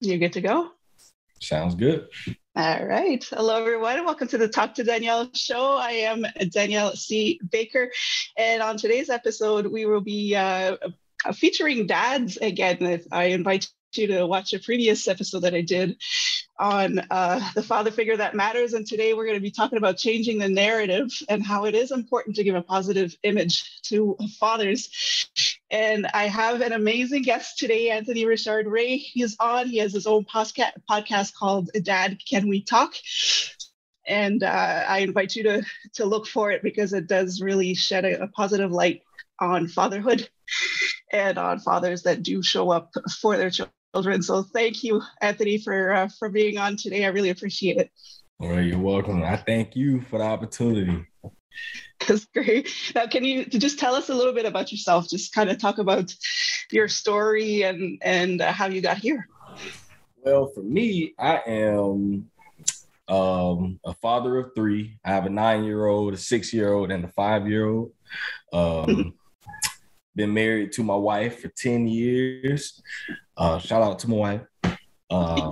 You good to go? Sounds good. All right. Hello, everyone. Welcome to the Talk to Danielle show. I am Danielle C. Baker. And on today's episode, we will be featuring dads again. I invite you to watch a previous episode that I did on the father figure that matters. And today we're going to be talking about changing the narrative and how it is important to give a positive image to fathers. And I have an amazing guest today, Anthony Richard Ray. He's on. He has his own podcast called Dad, Can We Talk? And I invite you to look for it because it does really shed a positive light on fatherhood and on fathers that do show up for their children. So thank you, Anthony, for being on today. I really appreciate it. Well, you're welcome. I thank you for the opportunity. That's great. Now, can you just tell us a little bit about yourself? Just kind of talk about your story and how you got here. Well, for me, I am a father of three. I have a 9-year-old, a 6-year-old, and a 5-year-old. Been married to my wife for 10 years. Shout out to my wife.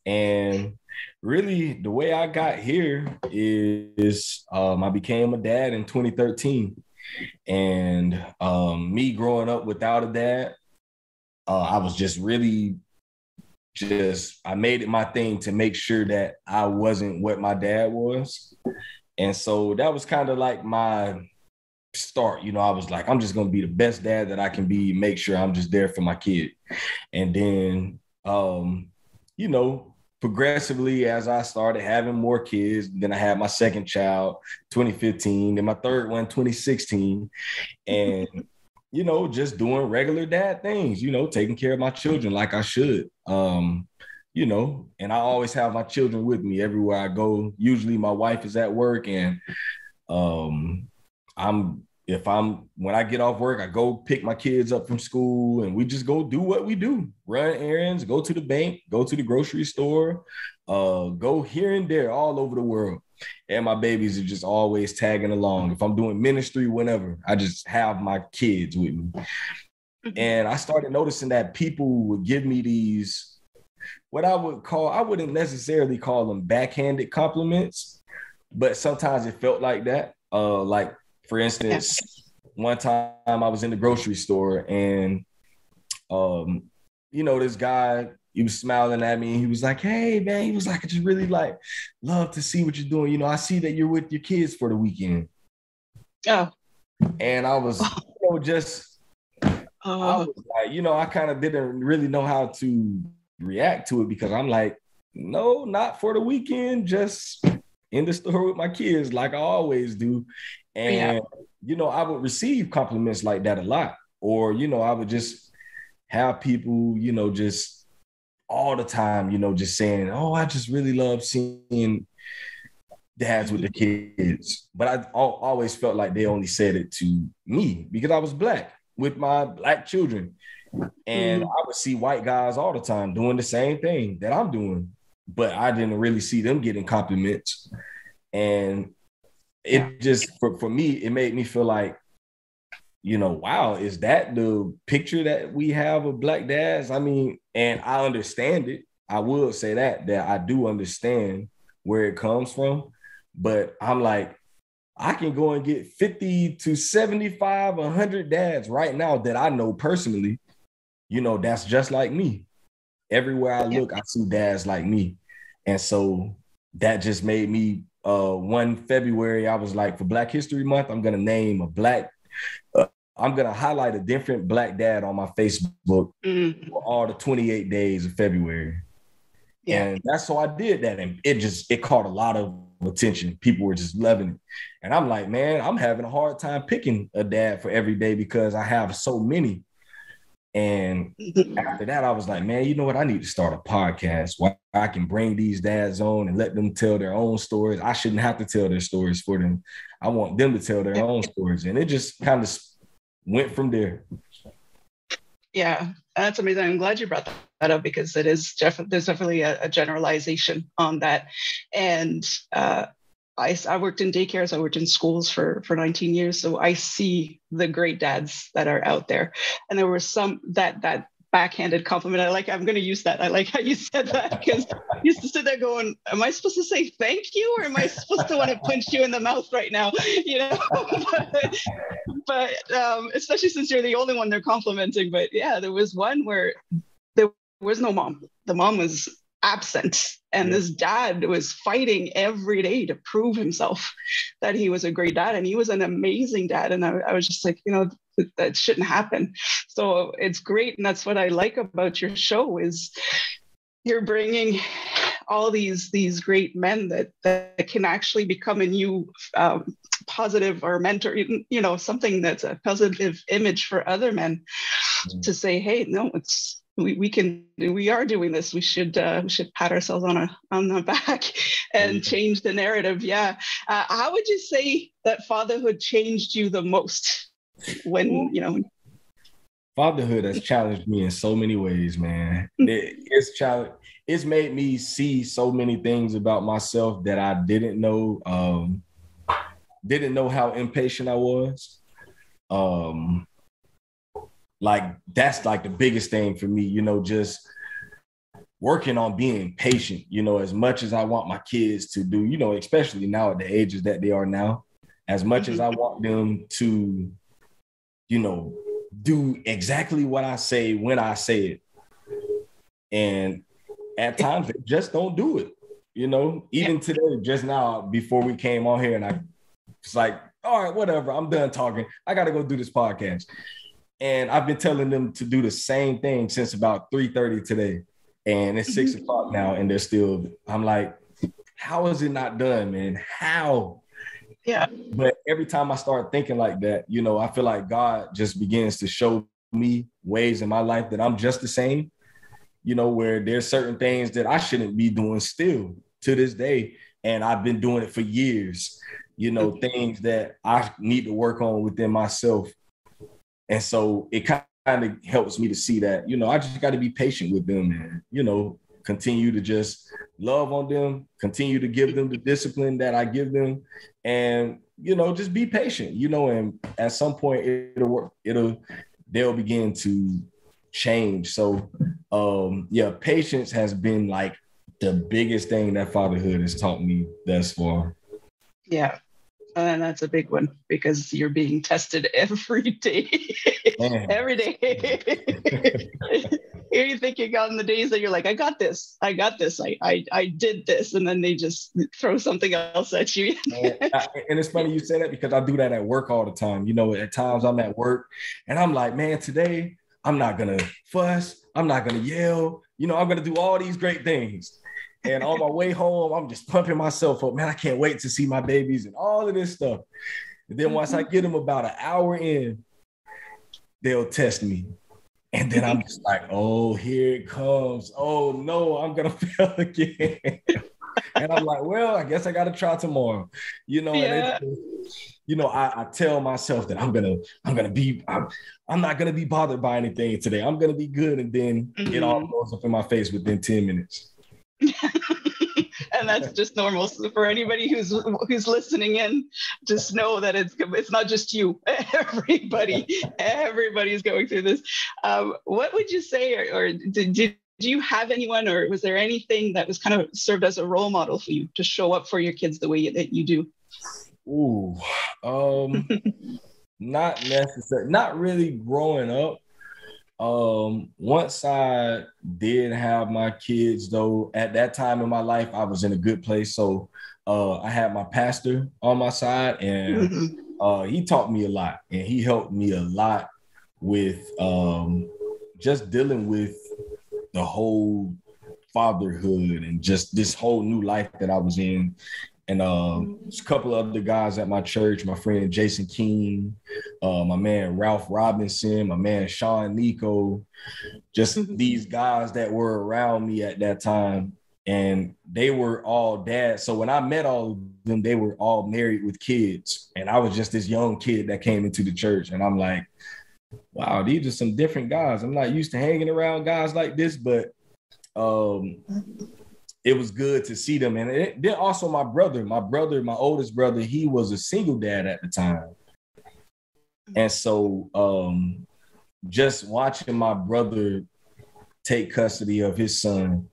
And really, the way I got here is I became a dad in 2013. And me growing up without a dad, I was just really I made it my thing to make sure that I wasn't what my dad was. And so that was kind of like my start. I was like, I'm just going to be the best dad that I can be, make sure I'm just there for my kid. And then, progressively, as I started having more kids, then I had my second child, 2015, then my third one, 2016. And, just doing regular dad things, taking care of my children like I should, and I always have my children with me everywhere I go. Usually my wife is at work and when I get off work, I go pick my kids up from school and we just go do what we do, run errands, go to the bank, go to the grocery store, go here and there all over the world. And my babies are just always tagging along. If I'm doing ministry, whenever, I just have my kids with me. And I started noticing that people would give me these, what I wouldn't necessarily call them backhanded compliments, but sometimes it felt like that. Like, for instance, one time I was in the grocery store and, this guy, he was smiling at me and he was like, hey, man, he was like, I just really love to see what you're doing. I see that you're with your kids for the weekend. Oh. And I was, I was like, I kind of didn't really know how to react to it because I'm like, no, not for the weekend, just in the store with my kids like I always do. And, I would receive compliments like that a lot. Or, I would just have people, just all the time, just saying, oh, I just really love seeing dads with the kids. But I always felt like they only said it to me because I was Black with my Black children. And I would see white guys all the time doing the same thing that I'm doing, but I didn't really see them getting compliments. And it just, for me, it made me feel like, wow, is that the picture that we have of Black dads? I mean, and I understand it. I will say that I do understand where it comes from, but I'm like, I can go and get 50 to 75, 100 dads right now that I know personally, that's just like me. Everywhere I look, I see dads like me. And so that just made me, one February, I was like, for Black History Month, I'm going to name I'm going to highlight a different Black dad on my Facebook for all the 28 days of February. Yeah. And that's so I did that. And it caught a lot of attention. People were just loving it. And I'm like, man, I'm having a hard time picking a dad for every day because I have so many. And after that, I was like, man, you know what? I need to start a podcast where I can bring these dads on and let them tell their own stories. I shouldn't have to tell their stories for them. I want them to tell their own stories. And it just kind of went from there. Yeah, that's amazing. I'm glad you brought that up because there's definitely a generalization on that. And I worked in daycares, I worked in schools for 19 years. So I see the great dads that are out there. And there were some that backhanded compliment. I'm going to use that. I like how you said that, because I used to sit there going, am I supposed to say thank you, or am I supposed to want to punch you in the mouth right now? but especially since you're the only one they're complimenting. But yeah, there was one where there was no mom. The mom was absent, and this dad was fighting every day to prove himself that he was a great dad, and he was an amazing dad. And I was just like, that shouldn't happen. So it's great, and that's what I like about your show, is you're bringing all these great men that can actually become a new positive or mentor, something that's a positive image for other men, to say, hey, no, we are doing this. We should pat ourselves on the back and change the narrative. Yeah. How would you say that fatherhood changed you the most? When Fatherhood has challenged me in so many ways, man. It's made me see so many things about myself that I didn't know. Didn't know how impatient I was. That's like the biggest thing for me, just working on being patient, as much as I want my kids to do, especially now at the ages that they are now, as much as I want them to, do exactly what I say when I say it. And at times they just don't do it, even today, just now before we came on here, and I was like, all right, whatever, I'm done talking. I got to go do this podcast. And I've been telling them to do the same thing since about 3:30 today. And it's 6 o'clock now, and they're still, I'm like, how is it not done, man? How? Yeah. But every time I start thinking like that, I feel like God just begins to show me ways in my life that I'm just the same, where there's certain things that I shouldn't be doing still to this day. And I've been doing it for years, things that I need to work on within myself. And so it kind of helps me to see that, I just got to be patient with them and, continue to just love on them, continue to give them the discipline that I give them, and, just be patient, and at some point it'll work. They'll begin to change. So, patience has been like the biggest thing that fatherhood has taught me thus far. Yeah. And that's a big one, because you're being tested every day. Every day. Here you think you got in the days that you're like, I got this, I did this. And then they just throw something else at you. And it's funny you say that, because I do that at work all the time. At times I'm at work and I'm like, man, today I'm not going to fuss. I'm not going to yell. I'm going to do all these great things. And on my way home, I'm just pumping myself up. Man, I can't wait to see my babies and all of this stuff. And then once I get them about an hour in, they'll test me. And then I'm just like, oh, here it comes. Oh, no, I'm going to fail again. And I'm like, well, I guess I got to try tomorrow. And I tell myself that I'm not going to be bothered by anything today. I'm going to be good. And then it all goes up in my face within 10 minutes. And that's just normal. So for anybody who's listening in, just know that it's not just you. Everybody's going through this. What would you say, or did you have anyone, or was there anything that was kind of served as a role model for you to show up for your kids the way that you do? Ooh, not necessarily. Not really growing up. Once I did have my kids, though, at that time in my life, I was in a good place. So I had my pastor on my side, and he taught me a lot, and he helped me a lot with just dealing with the whole fatherhood and just this whole new life that I was in. And there's a couple of other guys at my church, my friend Jason King, my man Ralph Robinson, my man Sean Nico, just these guys that were around me at that time. And they were all dads. So when I met all of them, they were all married with kids. And I was just this young kid that came into the church. And I'm like, wow, these are some different guys. I'm not used to hanging around guys like this, but it was good to see them. And then also my oldest brother, he was a single dad at the time. And so just watching my brother take custody of his son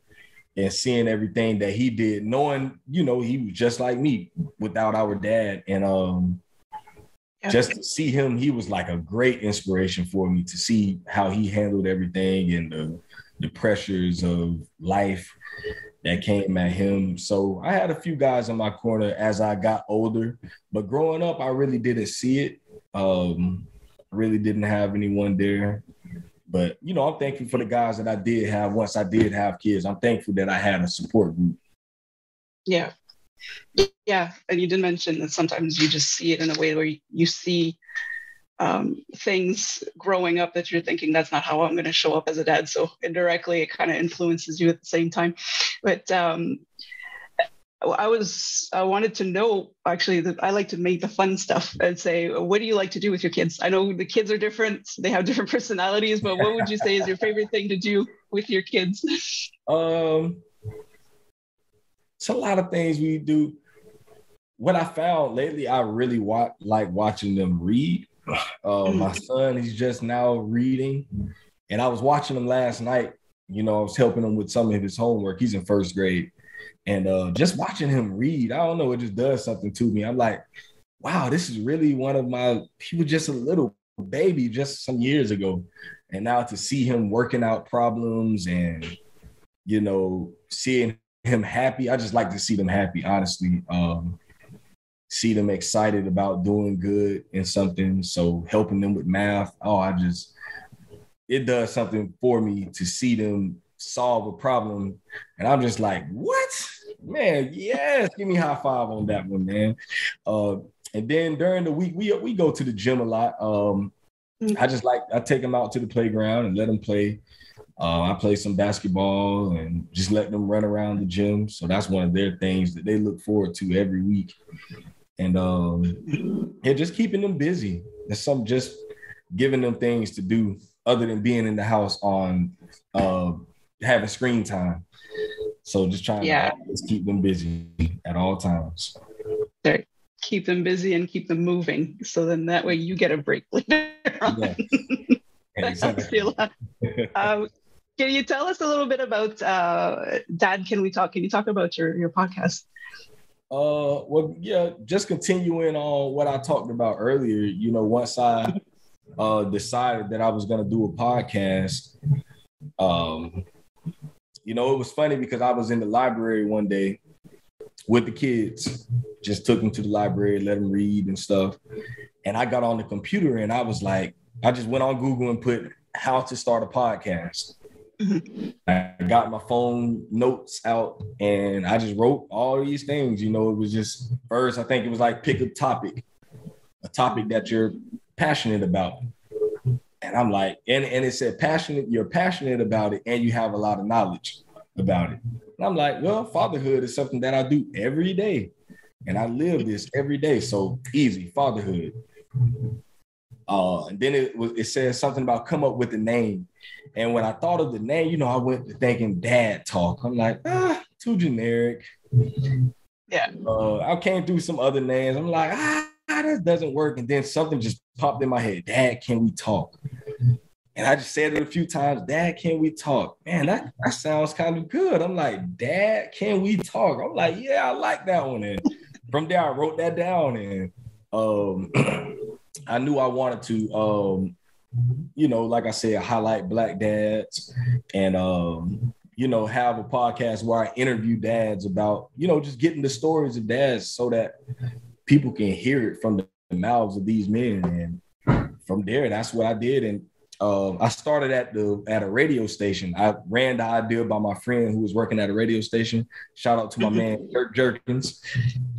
and seeing everything that he did, knowing, he was just like me without our dad. And just to see him, he was like a great inspiration for me to see how he handled everything and the pressures of life that came at him. So I had a few guys in my corner as I got older, but growing up, I really didn't see it. I really didn't have anyone there. But, I'm thankful for the guys that I did have once I did have kids. I'm thankful that I had a support group. Yeah. Yeah. And you did mention that sometimes you just see it in a way where you see things growing up that you're thinking, that's not how I'm going to show up as a dad. So indirectly, it kind of influences you at the same time. But I wanted to know, actually, that I like to make the fun stuff and say, what do you like to do with your kids? I know the kids are different. They have different personalities, but what would you say is your favorite thing to do with your kids? It's a lot of things we do. What I found lately, I really like watching them read. My son, he's just now reading. And I was watching him last night. I was helping him with some of his homework. He's in first grade. And just watching him read, I don't know, it just does something to me. I'm like, wow, this is really he was just a little baby just some years ago. And now to see him working out problems and, seeing him happy, I just like to see them happy, honestly. See them excited about doing good in something. So helping them with math, it does something for me to see them solve a problem. And I'm just like, what? Man, yes, give me a high five on that one, man. And then during the week, we go to the gym a lot. I take them out to the playground and let them play. I play some basketball and just let them run around the gym. So that's one of their things that they look forward to every week. And just keeping them busy. There's just giving them things to do other than being in the house on having screen time. So just trying to always keep them busy at all times. Right. Keep them busy and keep them moving. So then that way you get a break later on. Yeah. Exactly. Can you tell us a little bit about Dad, Can We Talk? Can you talk about your podcast? Well, yeah, just continuing on what I talked about earlier, once I decided that I was going to do a podcast, it was funny because I was in the library one day with the kids, just took them to the library, let them read and stuff. And I got on the computer and I was like, I just went on Google and put how to start a podcast. I got my phone notes out and I just wrote all these things. It was just first, I think it was like pick a topic that you're passionate about. And I'm like, and it said you're passionate about it and you have a lot of knowledge about it. And I'm like, well, fatherhood is something that I do every day. And I live this every day. So easy, fatherhood. And then it says something about come up with a name. And when I thought of the name, I went to thinking dad talk. I'm like, too generic. Yeah. I came through some other names. I'm like, that doesn't work. And then something just popped in my head. Dad, can we talk? And I just said it a few times. Dad, can we talk? Man, that sounds kind of good. I'm like, Dad, can we talk? I'm like, yeah, I like that one. And from there, I wrote that down. And I knew I wanted to, like I said, highlight Black dads and, have a podcast where I interview dads about, just getting the stories of dads so that people can hear it from the mouths of these men. And from there, that's what I did. And I started at a radio station. I ran the idea by my friend who was working at a radio station. Shout out to my man, Dirk Jerkins.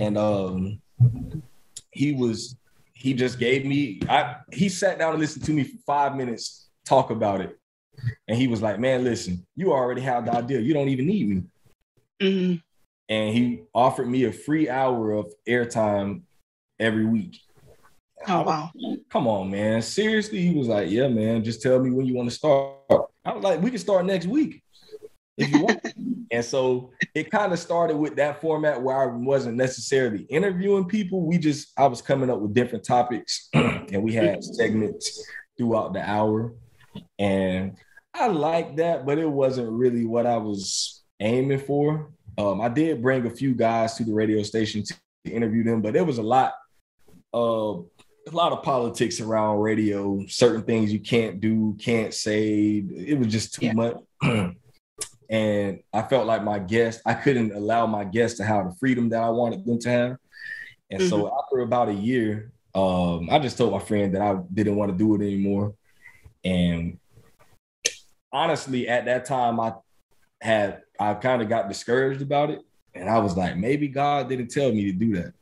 And he just gave me, he sat down and listened to me for 5 minutes, talk about it. And he was like, man, listen, you already have the idea. You don't even need me. Mm-hmm. And he offered me a free hour of airtime every week. Oh, wow. Come on, man. Seriously? He was like, yeah, man, just tell me when you want to start. I was like, we can start next week if you want. And so it kind of started with that format where I wasn't necessarily interviewing people. I was coming up with different topics and we had segments throughout the hour. And I like that, but it wasn't really what I was aiming for. I did bring a few guys to the radio station to interview them, but there was a lot of politics around radio, certain things you can't do, can't say. It was just too much. And I felt like I couldn't allow my guests to have the freedom that I wanted them to have. And so after about a year, I just told my friend that I didn't want to do it anymore. And honestly, at that time, I kind of got discouraged about it. And I was like, maybe God didn't tell me to do that.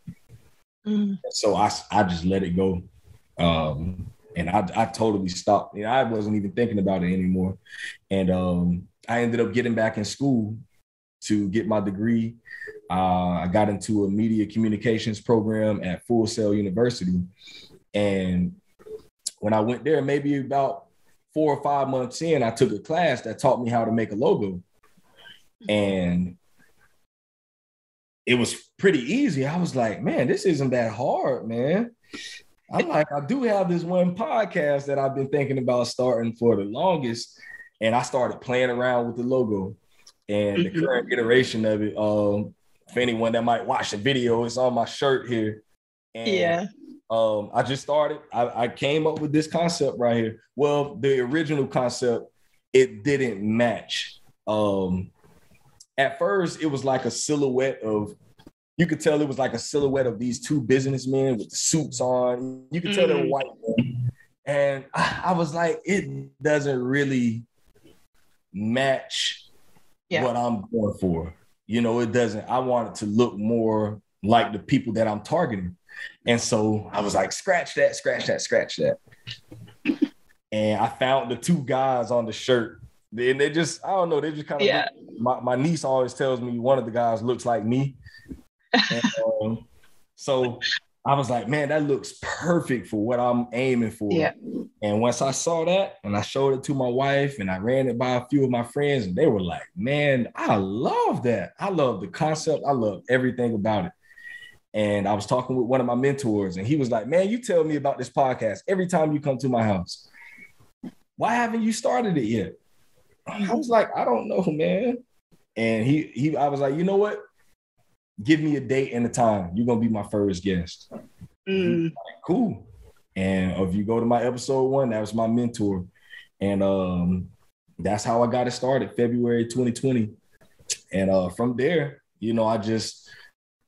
So I just let it go. And I totally stopped. I wasn't even thinking about it anymore. And I ended up getting back in school to get my degree. I got into a media communications program at Full Sail University. And when I went there, maybe about 4 or 5 months in, I took a class that taught me how to make a logo. And it was pretty easy. I was like, man, this isn't that hard, man. I'm like, I do have this one podcast that I've been thinking about starting for the longest. And I started playing around with the logo and the current iteration of it. For anyone that might watch the video, it's on my shirt here. And I just started, I came up with this concept right here. Well, the original concept, it didn't match. At first, it was like a silhouette of, you could tell it was like a silhouette of these two businessmen with the suits on. You could tell they were white men. And I was like, it doesn't really match what I'm going for. It doesn't. I want it to look more like the people that I'm targeting. And so I was like, scratch that. And I found the two guys on the shirt. And they just, I don't know, they just kind of, my niece always tells me one of the guys looks like me. And so I was like, man, that looks perfect for what I'm aiming for. And once I saw that and I showed it to my wife and I ran it by a few of my friends, and they were like, man, I love that. I love the concept. I love everything about it. And I was talking with one of my mentors, and he was like, man, you tell me about this podcast every time you come to my house. Why haven't you started it yet? I was like, I don't know, man. And I was like, you know what? Give me a date and a time. You're going to be my first guest. Like, cool. And if you go to my episode 1, that was my mentor. And that's how I got it started, February 2020. And from there, I just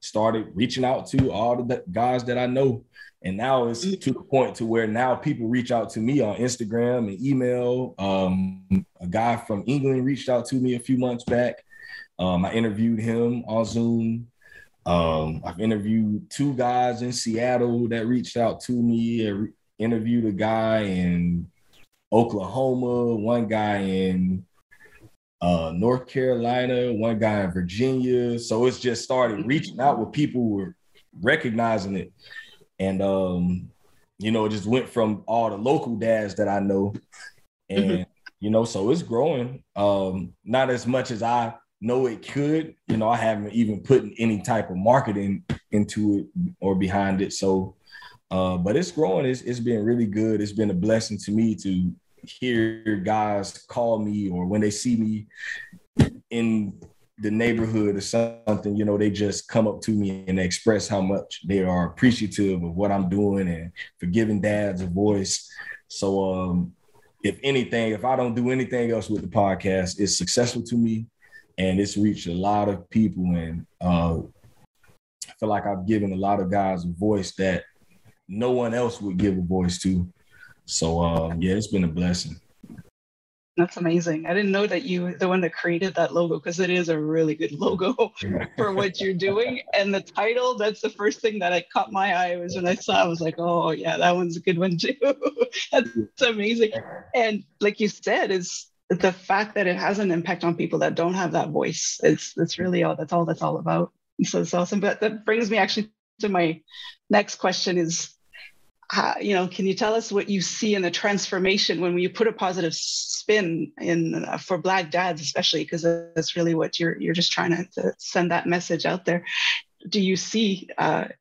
started reaching out to all the guys that I know. And now it's to the point to where now people reach out to me on Instagram and email. A guy from England reached out to me a few months back. I interviewed him on Zoom. I've interviewed 2 guys in Seattle that reached out to me. I interviewed a guy in Oklahoma, one guy in North Carolina, one guy in Virginia. So it's just started reaching out with people who were recognizing it. And, it just went from all the local dads that I know. And, so it's growing. Not as much as I know it could. I haven't even put any type of marketing into it or behind it. So, but it's growing. It's been really good. It's been a blessing to me to hear guys call me, or when they see me in the neighborhood or something, they just come up to me and express how much they are appreciative of what I'm doing and for giving dads a voice. So, if anything, if I don't do anything else with the podcast, it's successful to me. And it's reached a lot of people, and I feel like I've given a lot of guys a voice that no one else would give a voice to. So, it's been a blessing. That's amazing. I didn't know that you were the one that created that logo, because it is a really good logo for what you're doing. And the title, that's the first thing that caught my eye was when I saw, I was like, oh yeah, that one's a good one too. That's amazing. And like you said, is the fact that it has an impact on people that don't have that voice. It's really that's all about. So it's awesome. But that brings me actually to my next question is, can you tell us what you see in the transformation when you put a positive spin in for Black dads, especially because that's really what you're just trying to send that message out there. Do you see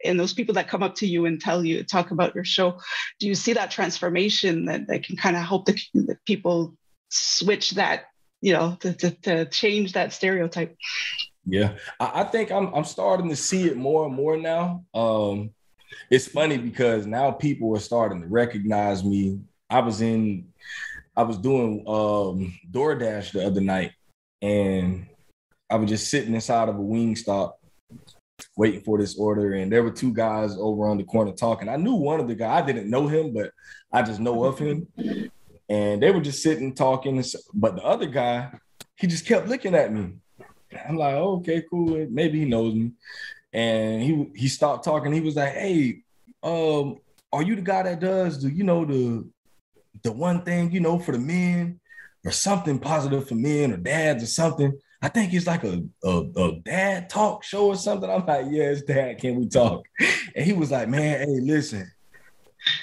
in those people that come up to you and talk about your show, do you see that transformation that can kind of help the people switch that, to change that stereotype. Yeah, I think I'm starting to see it more and more now. It's funny because now people are starting to recognize me. I was doing DoorDash the other night, and I was just sitting inside of a Wingstop waiting for this order, and there were two guys over on the corner talking. I knew one of the guys. I didn't know him, but I just know of him. And they were just sitting talking, but the other guy, he just kept looking at me. I'm like, oh, okay, cool. Maybe he knows me. And he stopped talking. He was like, hey, are you the guy that does the one thing, for the men, or something positive for men or dads or something? I think it's like a dad talk show or something. I'm like, yeah, it's Dad. Can we talk? And he was like, man, hey, listen,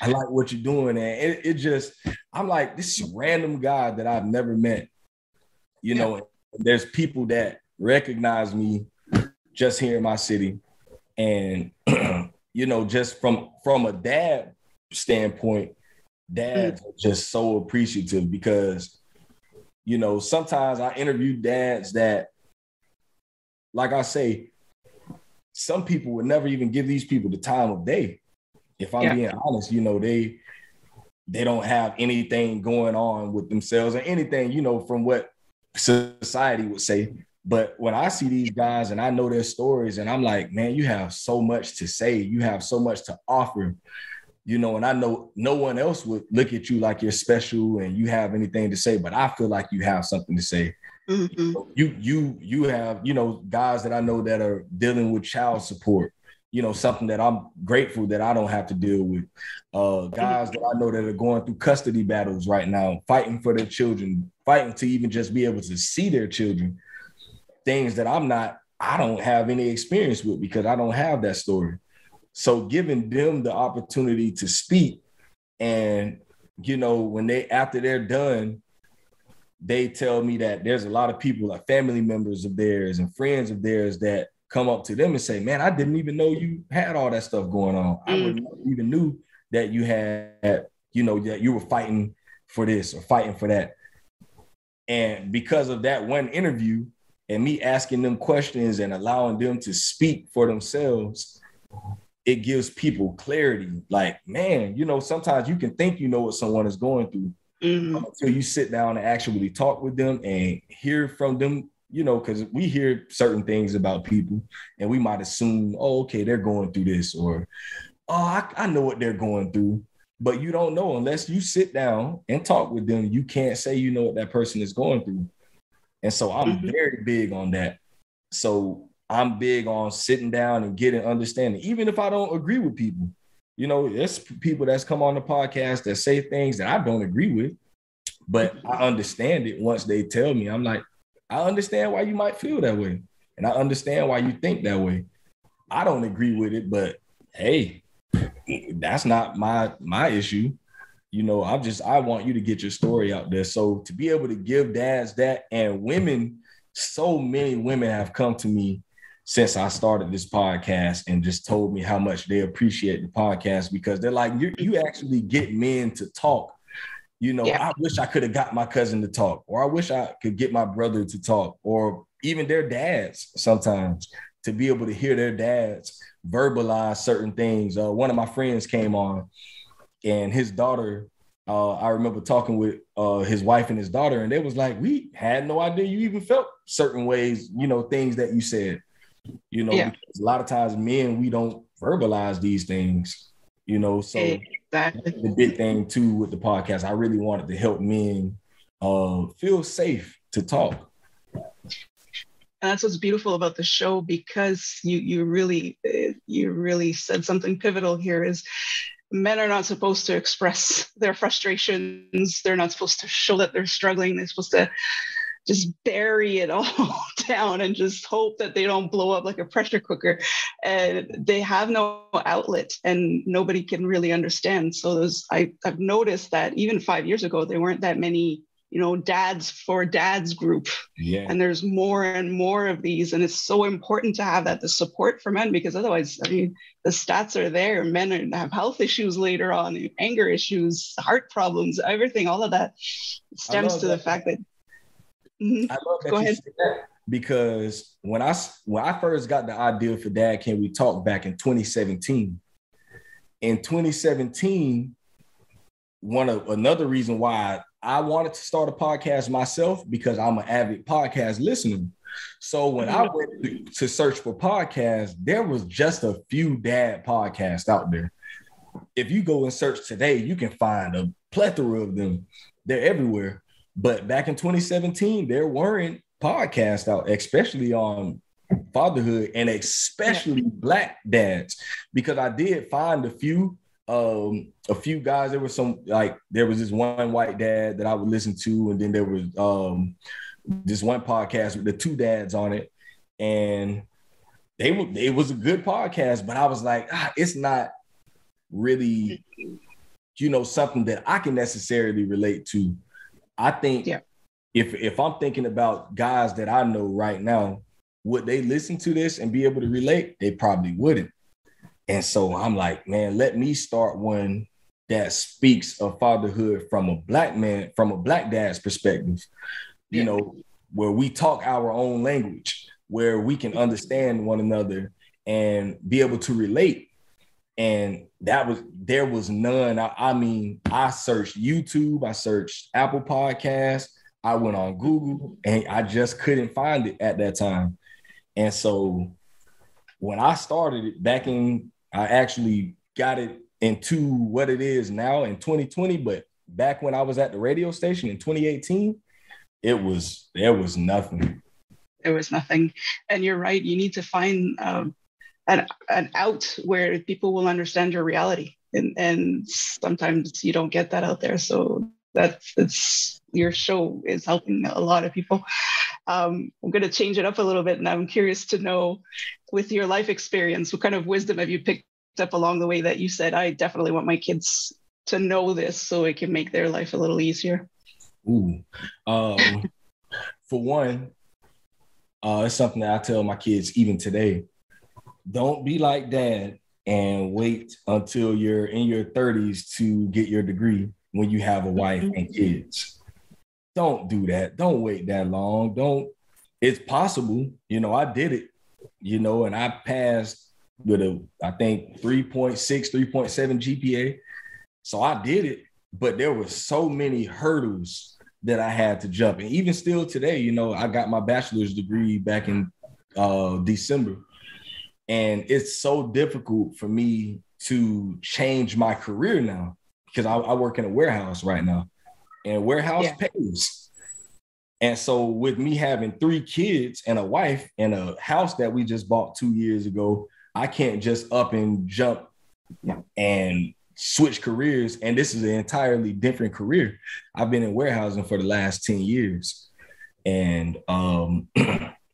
I like what you're doing. And it just, I'm like, this random guy that I've never met, there's people that recognize me just here in my city. And, just from a dad standpoint, dads are just so appreciative because, sometimes I interview dads that, like I say, some people would never even give these people the time of day. If I'm being honest, they don't have anything going on with themselves or anything, from what society would say. But when I see these guys and I know their stories and I'm like, man, you have so much to say. You have so much to offer, and I know no one else would look at you like you're special and you have anything to say, but I feel like you have something to say. Mm-hmm. You have, guys that I know that are dealing with child support, something that I'm grateful that I don't have to deal with. Guys that I know that are going through custody battles right now, fighting for their children, fighting to even just be able to see their children. Things that I don't have any experience with because I don't have that story. So giving them the opportunity to speak and, after they're done, they tell me that there's a lot of people, like family members of theirs and friends of theirs, that come up to them and say, man, I didn't even know you had all that stuff going on. I wouldn't even knew that you had, that you were fighting for this or fighting for that. And because of that one interview, and me asking them questions and allowing them to speak for themselves, it gives people clarity. Like, man, sometimes you can think you know what someone is going through until you sit down and actually talk with them and hear from them, because we hear certain things about people and we might assume, oh, okay, they're going through this, or, oh, I know what they're going through. But you don't know unless you sit down and talk with them. You can't say you know what that person is going through. And so I'm very big on that. So I'm big on sitting down and getting understanding, even if I don't agree with people. There's people that's come on the podcast that say things that I don't agree with, but I understand it once they tell me. I'm like, I understand why you might feel that way. And I understand why you think that way. I don't agree with it, but hey, that's not my issue. I want you to get your story out there. So to be able to give dads that, and women, so many women have come to me since I started this podcast and just told me how much they appreciate the podcast, because they're like, you actually get men to talk. I wish I could have got my cousin to talk, or I wish I could get my brother to talk, or even their dads sometimes, to be able to hear their dads verbalize certain things. One of my friends came on, and his daughter, I remember talking with his wife and his daughter, and they was like, we had no idea you even felt certain ways, things that you said, because a lot of times men, we don't verbalize these things, so exactly. The big thing too with the podcast, I really wanted to help men feel safe to talk. And that's what's beautiful about the show, because you really said something pivotal here. Is men are not supposed to express their frustrations. They're not supposed to show that they're struggling. They're supposed to just bury it all down and just hope that they don't blow up like a pressure cooker. And they have no outlet and nobody can really understand. So I've noticed that even 5 years ago, there weren't that many dads for dads group. Yeah. And there's more and more of these. And it's so important to have the support for men, because otherwise, the stats are there. Men have health issues later on, anger issues, heart problems, everything, all of that stems to the fact that. I love that Go you ahead. said that, because when I first got the idea for Dad Can We Talk back in 2017, another reason why I wanted to start a podcast myself, because I'm an avid podcast listener. So when I went to search for podcasts, there was just a few dad podcasts out there. If you go and search today, you can find a plethora of them. They're everywhere. But back in 2017, there weren't podcasts out, especially on fatherhood, and especially Black dads, because I did find a few guys. There was this one white dad that I would listen to, and then there was this one podcast with the two dads on it, and it was a good podcast, but I was like, it's not really, something that I can necessarily relate to. I think if I'm thinking about guys that I know right now, would they listen to this and be able to relate? They probably wouldn't. And so I'm like, man, let me start one that speaks of fatherhood from a Black man, from a Black dad's perspective, where we talk our own language, where we can understand one another and be able to relate. And there was none. I searched YouTube, I searched Apple Podcasts, I went on Google, and I just couldn't find it at that time. And so when I started it I actually got it into what it is now in 2020. But back when I was at the radio station in 2018, there was nothing. There was nothing. And you're right. You need to find an out where people will understand your reality. And sometimes you don't get that out there. So your show is helping a lot of people. I'm going to change it up a little bit. And I'm curious to know, with your life experience, what kind of wisdom have you picked up along the way that you said, I definitely want my kids to know this so it can make their life a little easier? For one, it's something that I tell my kids even today. Don't be like Dad and wait until you're in your 30s to get your degree when you have a wife and kids. Don't do that. Don't wait that long. It's possible. I did it, and I passed with I think 3.6, 3.7 GPA. So I did it, but there were so many hurdles that I had to jump. And even still today, I got my bachelor's degree back in December. And it's so difficult for me to change my career now, because I work in a warehouse right now, and warehouse pays. And so with me having 3 kids and a wife and a house that we just bought 2 years ago, I can't just up and jump and switch careers. And this is an entirely different career. I've been in warehousing for the last 10 years. And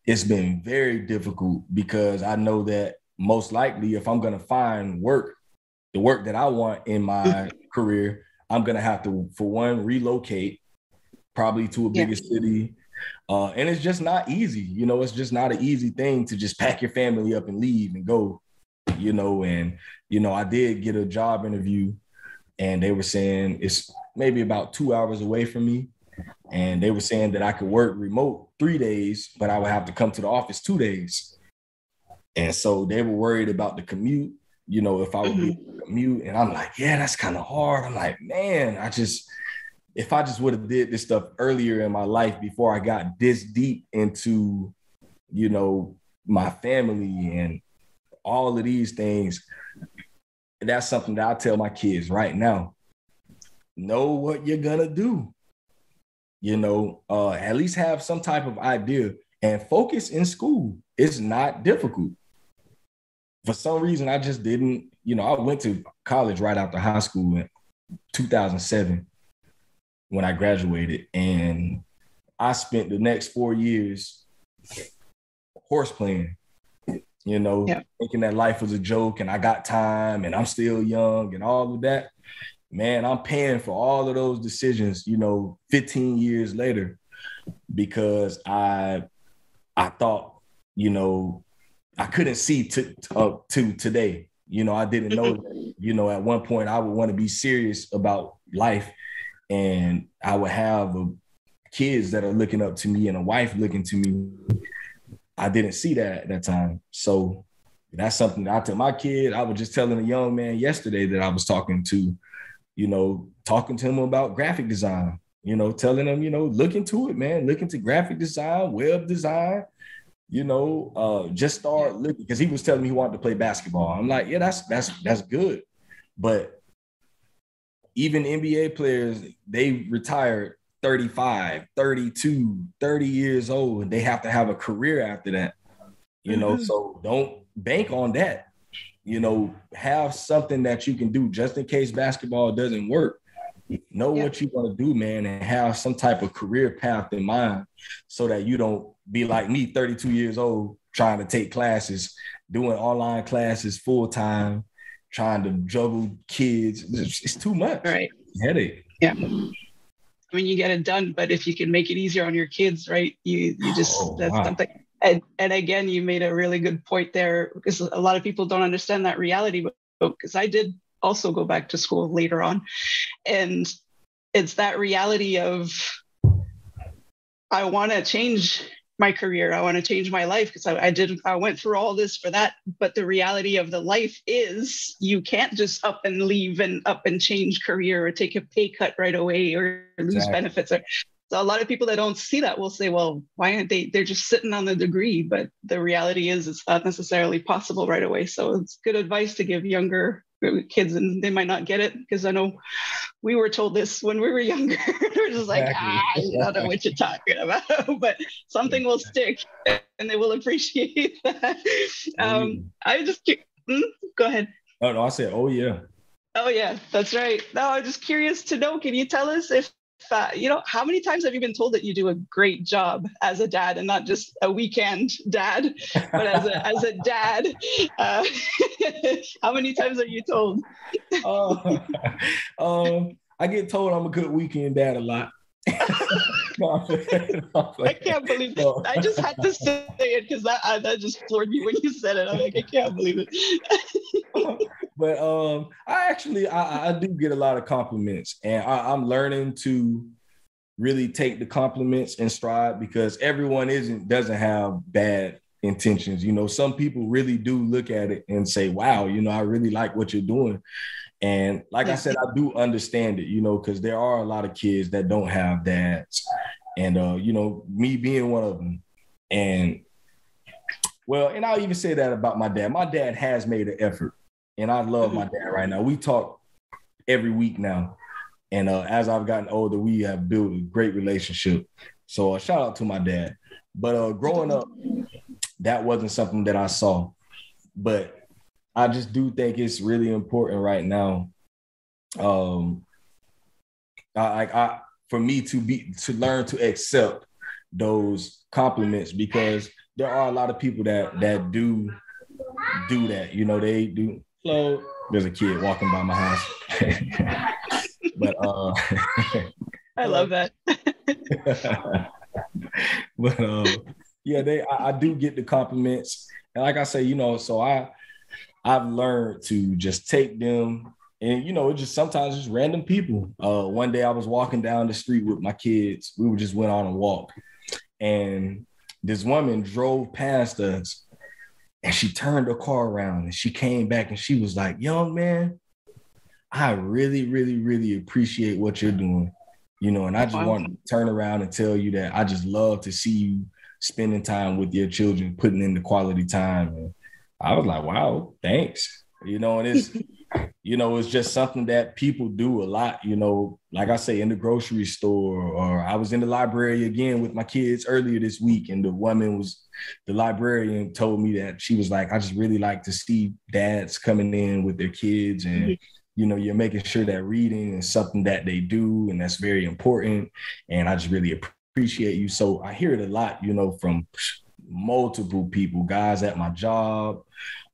it's been very difficult, because I know that most likely if I'm going to find the work that I want in my career, I'm going to have to, for one, relocate probably to a bigger city. And it's just not easy. It's just not an easy thing to just pack your family up and leave and go, and, I did get a job interview, and they were saying it's maybe about 2 hours away from me. And they were saying that I could work remote 3 days, but I would have to come to the office 2 days. And so they were worried about the commute, if I would be able to commute. And I'm like, yeah, that's kind of hard. I'm like, man, if I just would have did this stuff earlier in my life before I got this deep into, my family and all of these things, that's something that I tell my kids right now. Know what you're going to do. At least have some type of idea and focus in school. It's not difficult. For some reason, I just didn't, I went to college right after high school in 2007 when I graduated. And I spent the next 4 years horse playing, thinking that life was a joke and I got time and I'm still young and all of that. man, I'm paying for all of those decisions, 15 years later, because I thought, I couldn't see to today. I didn't know that, at one point I would want to be serious about life, and I would have kids that are looking up to me and a wife looking to me. I didn't see that at that time. So that's something that I tell my kid. I was just telling a young man yesterday that I was talking to him about graphic design, telling him, look into it, man, look into graphic design, web design, just start looking, because he was telling me he wanted to play basketball. I'm like, yeah, that's good. But even NBA players, they retired 35, 32, 30 years old, and they have to have a career after that, so don't bank on that. Have something that you can do just in case basketball doesn't work. Know what you want to do, man, and have some type of career path in mind, so that you don't be like me, 32 years old, trying to take classes, doing online classes full time, trying to juggle kids. It's too much. Right. Headache. Yeah. I mean, you get it done, but if you can make it easier on your kids, right? You just, that's something. And again, you made a really good point there, because a lot of people don't understand that reality, because I did also go back to school later on. And it's that reality of, I want to change my career. I want to change my life, because I went through all this for that. But the reality of the life is, you can't just up and leave and up and change career, or take a pay cut right away, or lose benefits. So a lot of people that don't see that will say, well, why aren't they're just sitting on the degree? But the reality is, it's not necessarily possible right away. So it's good advice to give younger kids, and they might not get it, because I know we were told this when we were younger. We're just like, you don't know what you're talking about, but something will stick, and they will appreciate that. I just, go ahead. Oh, no, I said, oh, yeah. Oh, yeah, that's right. No, I'm just curious to know, can you tell us if, how many times have you been told that you do a great job as a dad, and not just a weekend dad, but as a dad? How many times are you told? I get told I'm a good weekend dad a lot. I can't believe it. I just had to say it, because that just floored me when you said it. I'm like, I can't believe it. But I do get a lot of compliments, and I'm learning to really take the compliments in stride, because everyone doesn't have bad intentions. Some people really do look at it and say, wow, I really like what you're doing. And like I said, I do understand it, because there are a lot of kids that don't have dads, and me being one of them. And I'll even say that about my dad. My dad has made an effort. And I love my dad right now. We talk every week now. And as I've gotten older, we have built a great relationship. So shout out to my dad. But growing up, that wasn't something that I saw. But I just do think it's really important right now, for me to learn to accept those compliments, because there are a lot of people that do that. They do. Hello, there's a kid walking by my house. But I love that. But I do get the compliments, and like I say, so I've learned to just take them, and it's just sometimes just random people. One day I was walking down the street with my kids. We just went on a walk, and this woman drove past us. And she turned her car around, and she came back, and she was like, young man, I really, really, really appreciate what you're doing. And I just want to turn around and tell you that I just love to see you spending time with your children, putting in the quality time. And I was like, wow, thanks. And it's, it's just something that people do a lot, like I say, in the grocery store, or I was in the library again with my kids earlier this week. And the librarian told me that she was like, I just really like to see dads coming in with their kids, and, you're making sure that reading is something that they do, and that's very important. And I just really appreciate you. So I hear it a lot, from multiple people, guys at my job.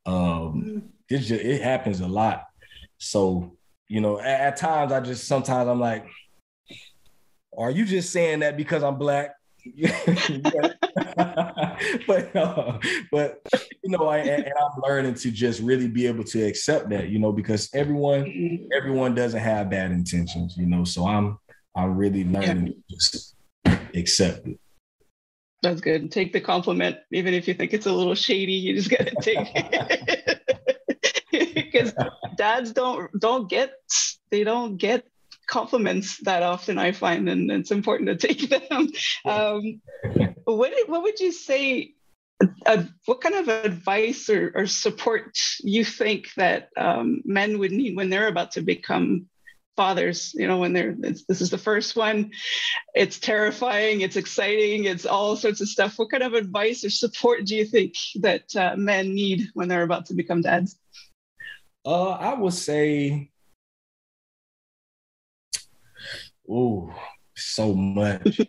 It happens a lot. So at times sometimes I'm like, are you just saying that because I'm Black? but and I'm learning to just really be able to accept that, because everyone doesn't have bad intentions, so I'm really learning to just accept it. That's good. Take the compliment, even if you think it's a little shady. You just gotta take it. Because dads don't get compliments that often, I find, and it's important to take them. What would you say? What kind of advice or support you think that men would need when they're about to become fathers? When this is the first one, it's terrifying, it's exciting, it's all sorts of stuff. What kind of advice or support do you think that men need when they're about to become dads? I would say, so much.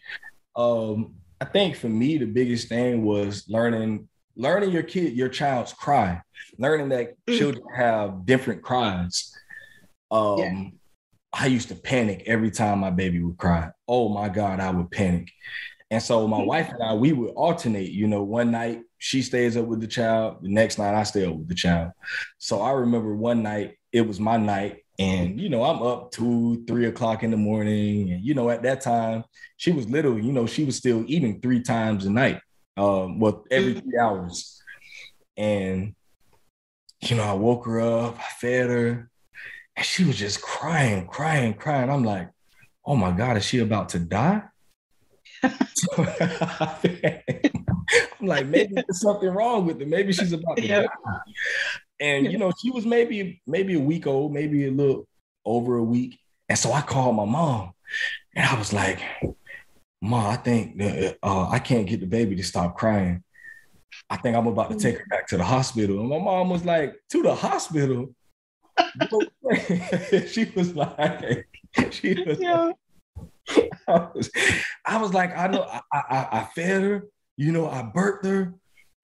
I think for me, the biggest thing was learning your child's cry, learning that children have different cries. I used to panic every time my baby would cry. Oh my God, I would panic. And so my wife and I, we would alternate, one night she stays up with the child, the next night I stay up with the child. So I remember one night, it was my night, and, I'm up 2-3 o'clock in the morning. And, at that time, she was little, she was still eating 3 times a night, every 3 hours. And, I woke her up, I fed her, and she was just crying. I'm like, oh my God, is she about to die? I'm like, maybe there's something wrong with her. Maybe she's about to die. And, she was maybe a week old, maybe a little over a week. And so I called my mom and I was like, Mom, I think I can't get the baby to stop crying. I think I'm about to take her back to the hospital. And my mom was like, to the hospital? She was like, I was like, I know, I fed her, I burped her,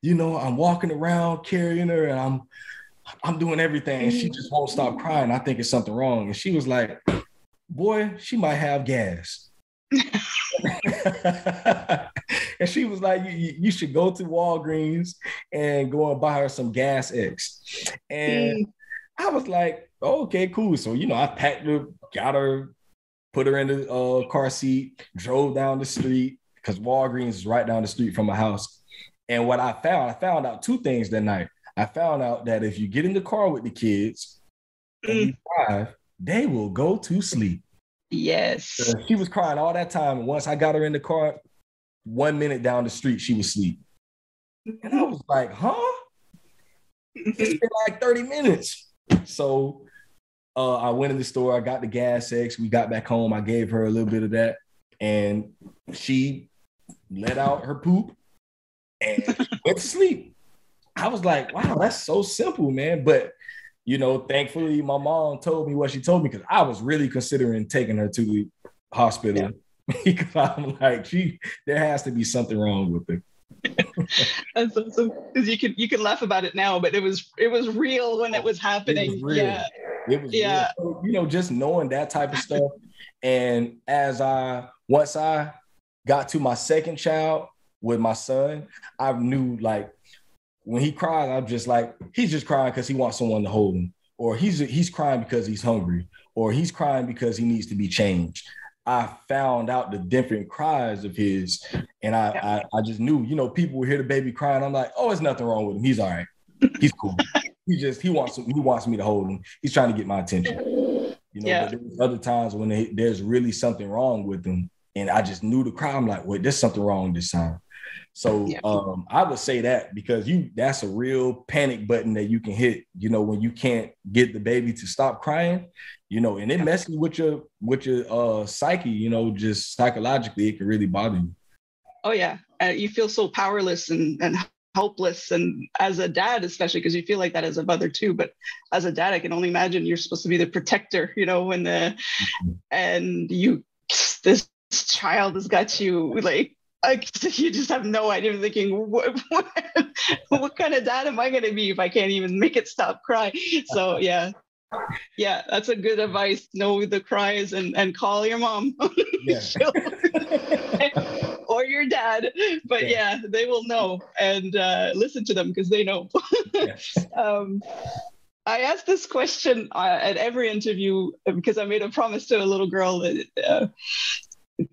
I'm walking around carrying her, and I'm doing everything, and she just won't stop crying. I think it's something wrong. And she was like, boy, she might have gas. And she was like, you should go to Walgreens and go and buy her some Gas X. And I was like, oh, okay, cool. So, I packed her, got her, put her in the car seat, drove down the street, because Walgreens is right down the street from my house. And what I found out 2 things that night. I found out that if you get in the car with the kids and you drive, they will go to sleep. Yes. So she was crying all that time. And once I got her in the car, 1 minute down the street, she was asleep. And I was like, huh? It's been like 30 minutes. So I went in the store, I got the Gas X, we got back home, I gave her a little bit of that, and she let out her poop and went to sleep. I was like, wow, that's so simple, man. But, thankfully my mom told me what she told me, because I was really considering taking her to the hospital. Because I'm like, there has to be something wrong with her. That's awesome, because you can laugh about it now, but it was real when it was happening. It was real. It was real. So, just knowing that type of stuff. And once I got to my second child with my son, I knew, like, when he cried, I'm just like, he's just crying because he wants someone to hold him, or he's crying because he's hungry, or he's crying because he needs to be changed. I found out the different cries of his, and I just knew, people would hear the baby crying. I'm like, oh, there's nothing wrong with him. He's all right. He's cool. He wants me to hold him. He's trying to get my attention. But there's other times when there's really something wrong with him, and I just knew the cry. I'm like, wait, there's something wrong this time. So I would say that, because that's a real panic button that you can hit, when you can't get the baby to stop crying, and it messes with your psyche, just psychologically, it can really bother you. Oh yeah. You feel so powerless and helpless. And as a dad, especially, because you feel like that as a mother too, but as a dad, I can only imagine you're supposed to be the protector, and this child has got you, like, you just have no idea. Thinking, what kind of dad am I going to be if I can't even make it stop crying? So yeah, Yeah, that's a good advice. Know the cries and call your mom. Yeah. Or your dad. But yeah, they will know, and listen to them because they know. Yeah. I asked this question at every interview because I made a promise to a little girl that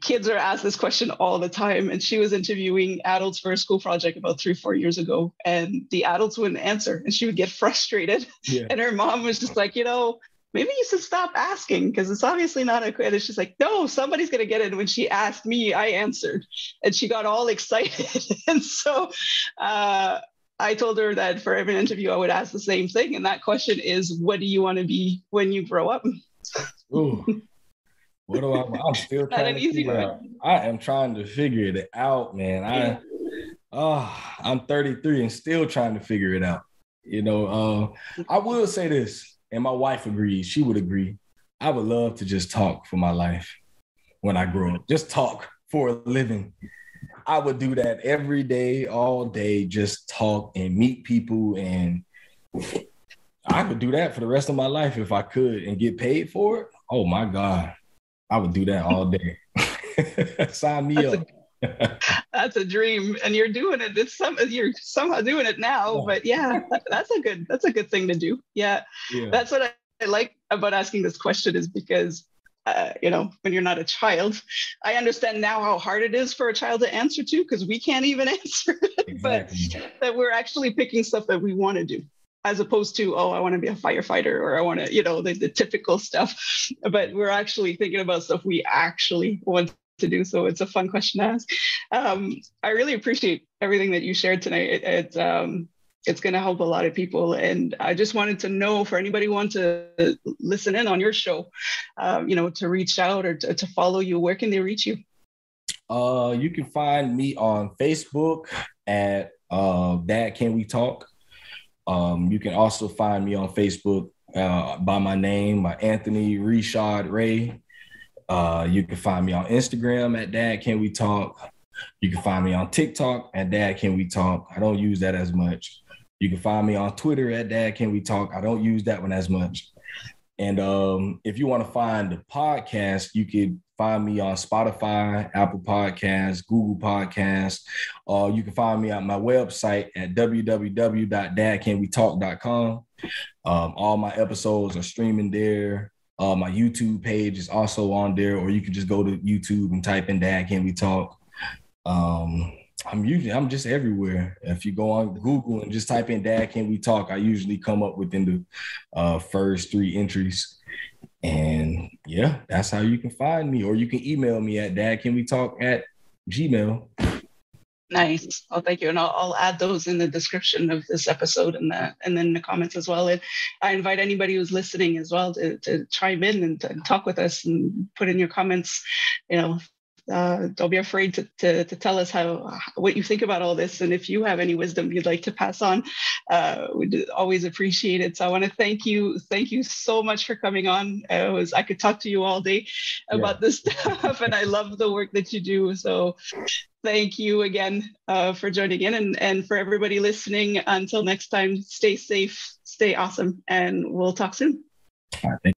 kids are asked this question all the time. And she was interviewing adults for a school project about 3-4 years ago. And the adults wouldn't answer and she would get frustrated. Yeah. And her mom was just like, maybe you should stop asking because it's obviously not a quiz. And she's like, no, somebody's going to get it. And when she asked me, I answered. And she got all excited. And so I told her that for every interview, I would ask the same thing. And that question is, what do you want to be when you grow up? Ooh. What do I'm still trying to figure out. I am trying to figure it out, man. I'm 33 and still trying to figure it out. I will say this, and my wife agrees. She would agree. I would love to just talk for my life when I grow up. Just talk for a living. I would do that every day, all day, just talk and meet people. And I could do that for the rest of my life if I could and get paid for it. Oh, my God. I would do that all day. Sign me up. That's a dream, and you're doing it. You're somehow doing it now, but yeah, that's a good thing to do. Yeah. That's what I like about asking this question is because, when you're not a child, I understand now how hard it is for a child to answer to because we can't even answer it, exactly. But that we're actually picking stuff that we want to do. As opposed to, I want to be a firefighter or I want to, the typical stuff. But we're actually thinking about stuff we actually want to do. So it's a fun question to ask. I really appreciate everything that you shared tonight. It's going to help a lot of people. And I just wanted to know for anybody who wants to listen in on your show, to reach out or to follow you, where can they reach you? You can find me on Facebook at Dad Can We Talk. You can also find me on Facebook by my name, by Anthony Reshad Ray. You can find me on Instagram at Dad Can We Talk. You can find me on TikTok at Dad Can We Talk. I don't use that as much. You can find me on Twitter at Dad Can We Talk. I don't use that one as much. And if you want to find the podcast, you could find me on Spotify, Apple Podcasts, Google Podcasts. You can find me on my website at www.dadcanwetalk.com. All my episodes are streaming there. My YouTube page is also on there, or you can just go to YouTube and type in Dad Can We Talk. I'm just everywhere. If you go on Google and just type in Dad Can We Talk, I usually come up within the first 3 entries. And yeah, that's how you can find me, or you can email me at dadcanwetalk@gmail.com. Nice. Well, thank you. And I'll add those in the description of this episode and then in the comments as well. And I invite anybody who's listening as well to chime in and to talk with us and put in your comments. Don't be afraid to tell us what you think about all this. And if you have any wisdom you'd like to pass on, we'd always appreciate it. So I want to thank you. Thank you so much for coming on. I could talk to you all day about this stuff, and I love the work that you do. So thank you again for joining in, and for everybody listening. Until next time, stay safe, stay awesome, and we'll talk soon. All right, thank you.